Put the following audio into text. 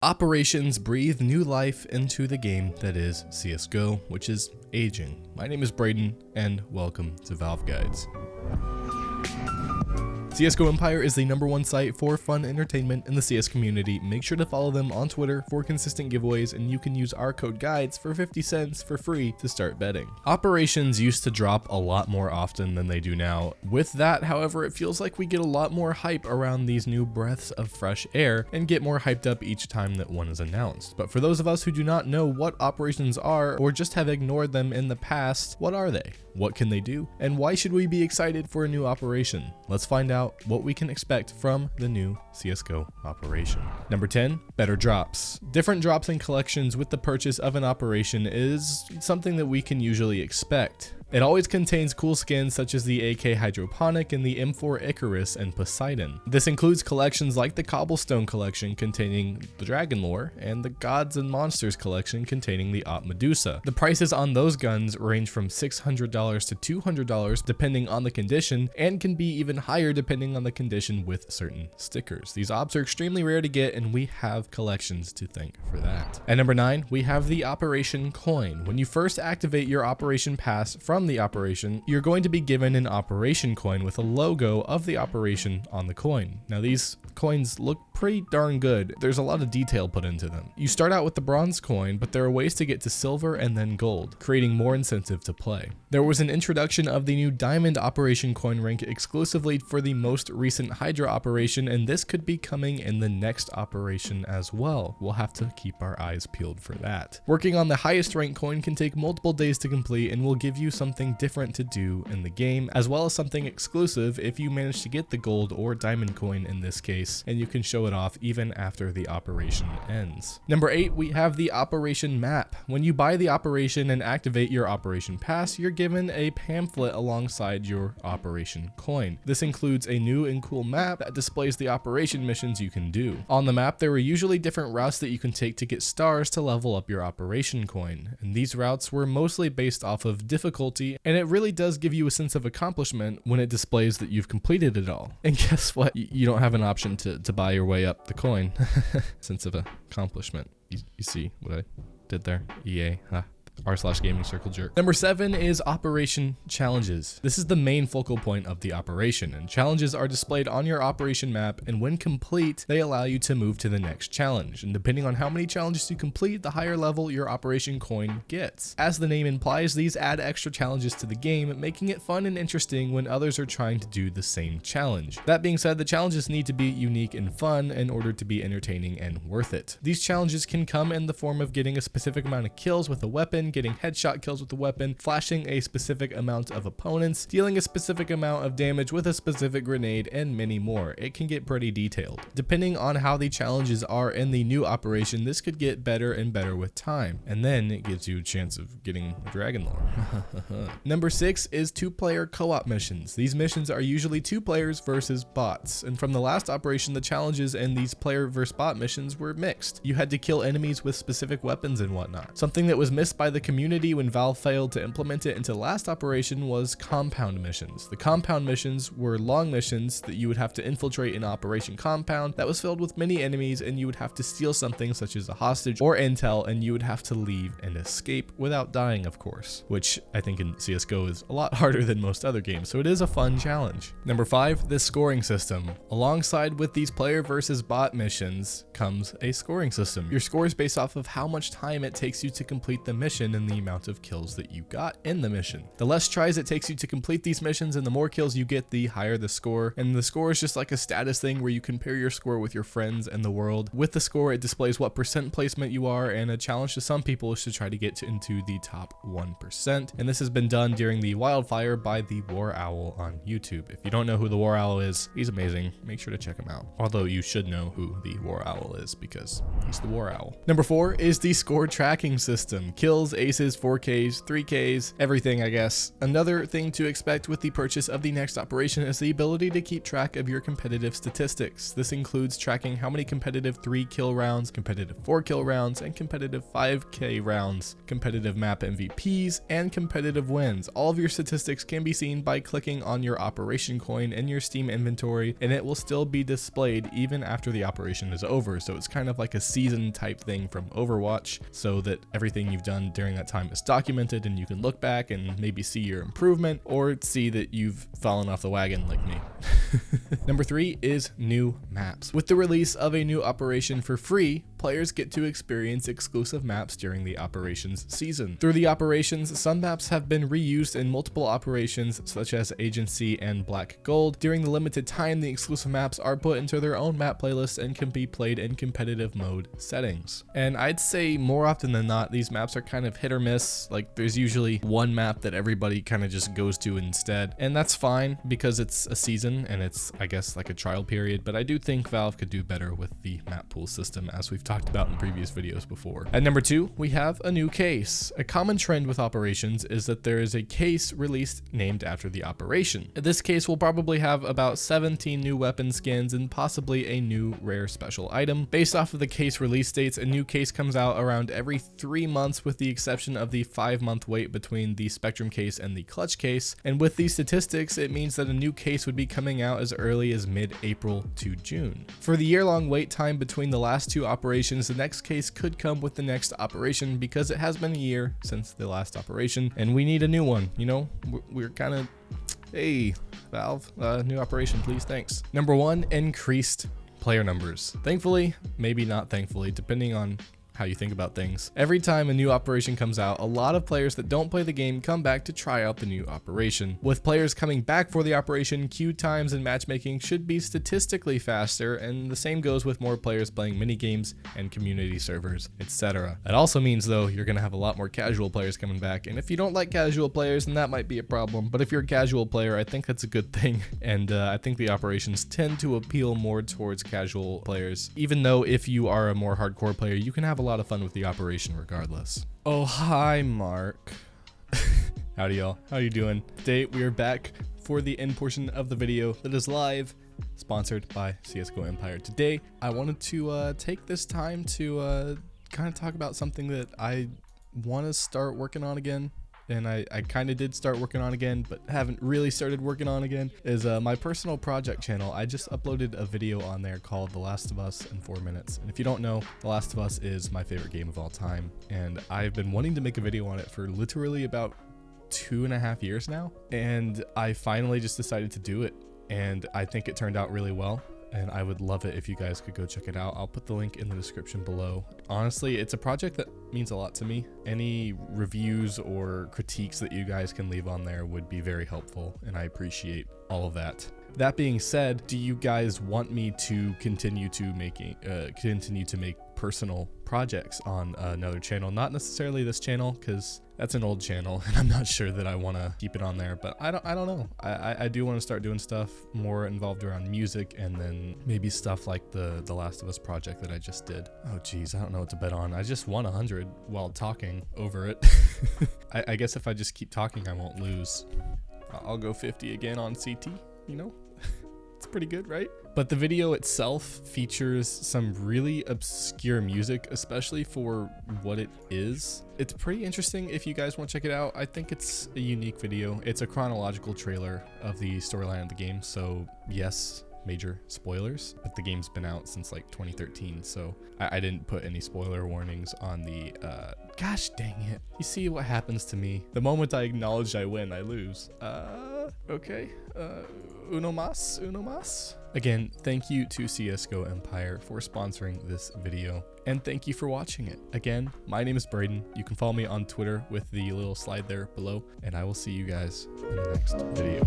Operations breathe new life into the game that is CSGO, which is aging. My name is Braden, and welcome to Valve Guides. CSGO Empire is the #1 site for fun entertainment in the CS community. Make sure to follow them on Twitter for consistent giveaways, and you can use our code GUIDES for 50 cents for free to start betting. Operations used to drop a lot more often than they do now. With that, however, it feels like we get a lot more hype around these new breaths of fresh air and get more hyped up each time that one is announced. But for those of us who do not know what operations are or just have ignored them in the past, what are they? What can they do? And why should we be excited for a new operation? Let's find out what we can expect from the new CSGO operation. Number 10, better drops. Different drops and collections with the purchase of an operation is something that we can usually expect. It always contains cool skins such as the AK Hydroponic and the M4 Icarus and Poseidon. This includes collections like the Cobblestone collection containing the Dragon Lore and the Gods and Monsters collection containing the Op Medusa. The prices on those guns range from $600 to $200 depending on the condition, and can be even higher depending on the condition with certain stickers. These ops are extremely rare to get, and we have collections to thank for that. At number 9, we have the Operation Coin. When you first activate your Operation Pass from the operation, you're going to be given an operation coin with a logo of the operation on the coin. Now these coins look pretty darn good. There's a lot of detail put into them. You start out with the bronze coin, but there are ways to get to silver and then gold, creating more incentive to play. There was an introduction of the new diamond operation coin rank exclusively for the most recent Hydra operation, and this could be coming in the next operation as well. We'll have to keep our eyes peeled for that. Working on the highest rank coin can take multiple days to complete and will give you something different to do in the game, as well as something exclusive if you manage to get the gold or diamond coin in this case, and you can show it off even after the operation ends. Number 8, we have the operation map. When you buy the operation and activate your operation pass, you're given a pamphlet alongside your operation coin. This includes a new and cool map that displays the operation missions you can do. On the map, there were usually different routes that you can take to get stars to level up your operation coin, and these routes were mostly based off of difficulty, and it really does give you a sense of accomplishment when it displays that you've completed it all. And guess what? You don't have an option to buy your way up the coin. Sense of accomplishment. You see what I did there? EA, huh? r/gaming circle jerk. Number 7 is operation challenges. This is the main focal point of the operation, and challenges are displayed on your operation map, and when complete, they allow you to move to the next challenge. And depending on how many challenges you complete, the higher level your operation coin gets. As the name implies, these add extra challenges to the game, making it fun and interesting when others are trying to do the same challenge. That being said, the challenges need to be unique and fun in order to be entertaining and worth it. These challenges can come in the form of getting a specific amount of kills with a weapon, getting headshot kills with the weapon, flashing a specific amount of opponents, dealing a specific amount of damage with a specific grenade, and many more. It can get pretty detailed. Depending on how the challenges are in the new operation, this could get better and better with time, and then it gives you a chance of getting a Dragon Lore. Number 6 is 2-player co-op missions. These missions are usually 2 players versus bots, and from the last operation, the challenges in these player versus bot missions were mixed. You had to kill enemies with specific weapons and whatnot. Something that was missed by the community when Valve failed to implement it into the last operation was compound missions. The compound missions were long missions that you would have to infiltrate an operation compound that was filled with many enemies, and you would have to steal something such as a hostage or intel, and you would have to leave and escape without dying, of course, which I think in CSGO is a lot harder than most other games, so it is a fun challenge. Number 5, the scoring system. Alongside with these player versus bot missions comes a scoring system. Your score is based off of how much time it takes you to complete the mission and the amount of kills that you got in the mission. The less tries it takes you to complete these missions and the more kills you get, the higher the score. And the score is just like a status thing where you compare your score with your friends and the world. With the score, it displays what percent placement you are, and a challenge to some people is to try to get into the top 1%. And this has been done during the wildfire by the War Owl on YouTube. If you don't know who the War Owl is, he's amazing. Make sure to check him out. Although you should know who the War Owl is because he's the War Owl. Number 4 is the score tracking system. Kills, kills, aces, 4Ks, 3Ks, everything, I guess. Another thing to expect with the purchase of the next operation is the ability to keep track of your competitive statistics. This includes tracking how many competitive 3 kill rounds, competitive 4 kill rounds, and competitive 5K rounds, competitive map MVPs, and competitive wins. All of your statistics can be seen by clicking on your operation coin in your Steam inventory, and it will still be displayed even after the operation is over. So it's kind of like a season type thing from Overwatch, so that everything you've done during that time is documented and you can look back and maybe see your improvement or see that you've fallen off the wagon like me. Number 3 is new maps. With the release of a new operation for free, players get to experience exclusive maps during the operations season. Through the operations, some maps have been reused in multiple operations such as Agency and Black Gold. During the limited time, the exclusive maps are put into their own map playlist and can be played in competitive mode settings. And I'd say more often than not, these maps are kind of hit or miss. Like there's usually one map that everybody kind of just goes to instead, and that's fine because it's a season and it's, I guess, like a trial period, but I do think Valve could do better with the map pool system, as we've talked about in previous videos before. At number 2, we have a new case. A common trend with operations is that there is a case released named after the operation. This case will probably have about 17 new weapon skins and possibly a new rare special item. Based off of the case release dates, a new case comes out around every 3 months, with the exception of the 5-month wait between the Spectrum case and the Clutch case. And with these statistics, it means that a new case would be coming out as early as mid-April to June. For the year-long wait time between the last 2 operations, the next case could come with the next operation because it has been a year since the last operation and we need a new one. You know, we're kind of, hey, Valve, new operation, please, thanks. Number 1, increased player numbers. Thankfully, maybe not thankfully, depending on how you think about things. Every time a new operation comes out, a lot of players that don't play the game come back to try out the new operation. With players coming back for the operation, queue times and matchmaking should be statistically faster, and the same goes with more players playing minigames and community servers, etc. That also means, though, you're going to have a lot more casual players coming back, and if you don't like casual players, then that might be a problem, but if you're a casual player, I think that's a good thing, and I think the operations tend to appeal more towards casual players, even though if you are a more hardcore player, you can have a lot of fun with the operation regardless. Oh, hi, Mark. Howdy, y'all. How you doing? Today, we are back for the end portion of the video that is live, sponsored by CSGO Empire. Today, I wanted to take this time to kind of talk about something that I want to start working on again. And I kind of did start working on again, but haven't really started working on again, is my personal project channel. I just uploaded a video on there called The Last of Us in 4 minutes. And if you don't know, The Last of Us is my favorite game of all time. And I've been wanting to make a video on it for literally about 2.5 years now. And I finally just decided to do it. And I think it turned out really well. And I would love it if you guys could go check it out. I'll put the link in the description below. Honestly, it's a project that means a lot to me. Any reviews or critiques that you guys can leave on there would be very helpful, and I appreciate all of that. That being said, do you guys want me to continue to make personal projects on another channel? Not necessarily this channel, because that's an old channel and I'm not sure that I want to keep it on there, but I don't know. I do want to start doing stuff more involved around music, and then maybe stuff like the Last of Us project that I just did. Oh geez, I don't know what to bet on. I just won 100 while talking over it. I guess if I just keep talking, I won't lose. I'll go 50 again on CT, you know? It's pretty good, right? But the video itself features some really obscure music, especially for what it is. It's pretty interesting if you guys want to check it out. I think it's a unique video. It's a chronological trailer of the storyline of the game, so yes, major spoilers, but the game's been out since like 2013, so I didn't put any spoiler warnings on the gosh dang it. You see what happens to me the moment I acknowledge I win, I lose. Okay, uno mas. Again, thank you to CSGO Empire for sponsoring this video, and thank you for watching it. Again, my name is Braden. You can follow me on Twitter with the little slide there below, and I will see you guys in the next video.